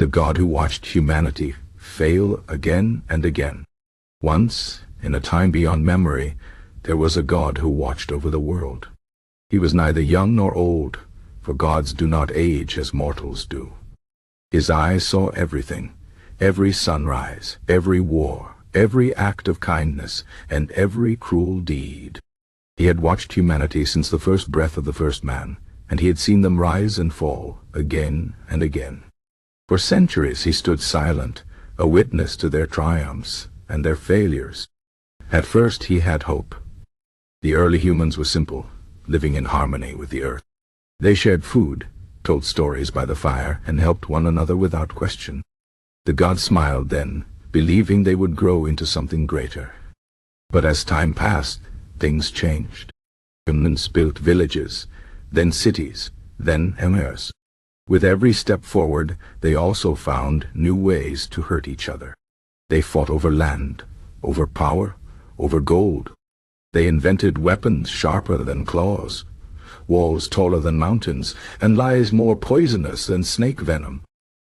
The God who watched humanity fail again and again. Once, in a time beyond memory, there was a God who watched over the world. He was neither young nor old, for gods do not age as mortals do. His eyes saw everything, every sunrise, every war, every act of kindness, and every cruel deed. He had watched humanity since the first breath of the first man, and he had seen them rise and fall, again and again. For centuries he stood silent, a witness to their triumphs and their failures. At first he had hope. The early humans were simple, living in harmony with the earth. They shared food, told stories by the fire, and helped one another without question. The god smiled then, believing they would grow into something greater. But as time passed, things changed. Humans built villages, then cities, then empires. With every step forward, they also found new ways to hurt each other. They fought over land, over power, over gold. They invented weapons sharper than claws, walls taller than mountains, and lies more poisonous than snake venom.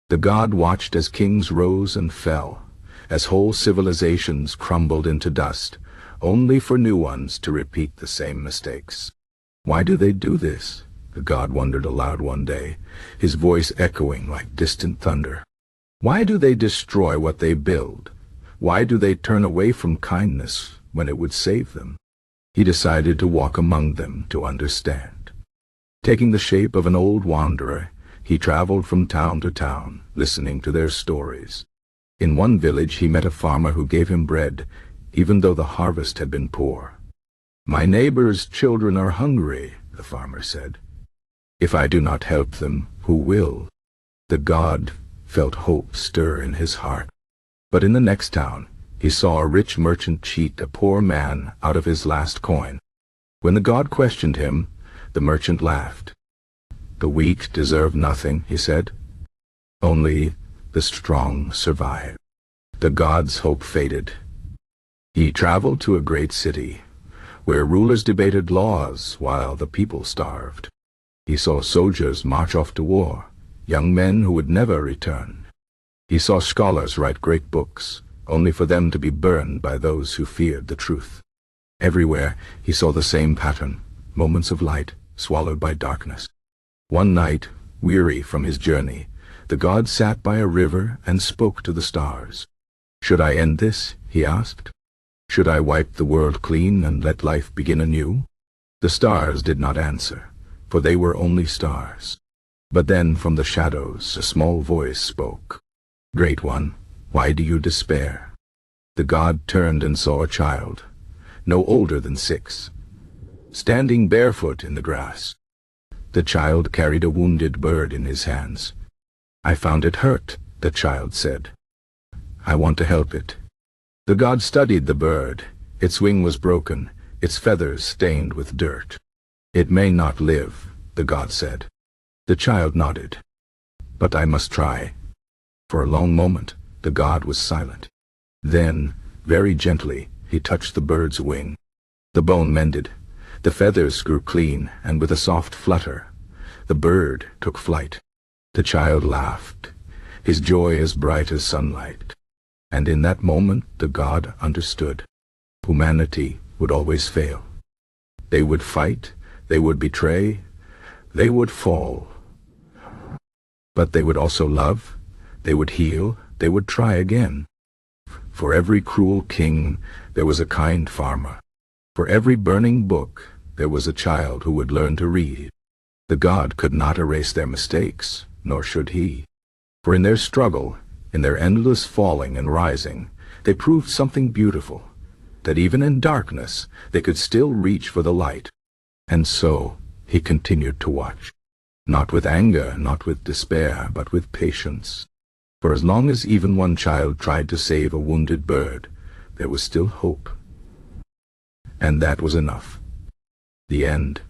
The god watched as kings rose and fell, as whole civilizations crumbled into dust, only for new ones to repeat the same mistakes. Why do they do this? The god wondered aloud one day, his voice echoing like distant thunder. Why do they destroy what they build? Why do they turn away from kindness when it would save them? He decided to walk among them to understand. Taking the shape of an old wanderer, he traveled from town to town, listening to their stories. In one village he met a farmer who gave him bread, even though the harvest had been poor. "My neighbor's children are hungry," the farmer said. "If I do not help them, who will?" The god felt hope stir in his heart. But in the next town, he saw a rich merchant cheat a poor man out of his last coin. When the god questioned him, the merchant laughed. "The weak deserve nothing," he said. "Only the strong survive." The god's hope faded. He traveled to a great city, where rulers debated laws while the people starved. He saw soldiers march off to war, young men who would never return. He saw scholars write great books, only for them to be burned by those who feared the truth. Everywhere he saw the same pattern, moments of light swallowed by darkness. One night, weary from his journey, the god sat by a river and spoke to the stars. "Should I end this?" he asked. "Should I wipe the world clean and let life begin anew?" The stars did not answer, for they were only stars. But then from the shadows a small voice spoke. "Great One, why do you despair?" The god turned and saw a child, no older than 6, standing barefoot in the grass. The child carried a wounded bird in his hands. "I found it hurt," the child said. "I want to help it." The god studied the bird. Its wing was broken, its feathers stained with dirt. "It may not live," the god said. The child nodded. "But I must try." For a long moment, the god was silent. Then, very gently, he touched the bird's wing. The bone mended. The feathers grew clean, and with a soft flutter, the bird took flight. The child laughed, his joy as bright as sunlight. And in that moment, the god understood. Humanity would always fail. They would fight, they would betray, they would fall. But they would also love, they would heal, they would try again. For every cruel king, there was a kind farmer. For every burning book, there was a child who would learn to read. The god could not erase their mistakes, nor should he. For in their struggle, in their endless falling and rising, they proved something beautiful, that even in darkness, they could still reach for the light. And so, he continued to watch. Not with anger, not with despair, but with patience. For as long as even one child tried to save a wounded bird, there was still hope. And that was enough. The end.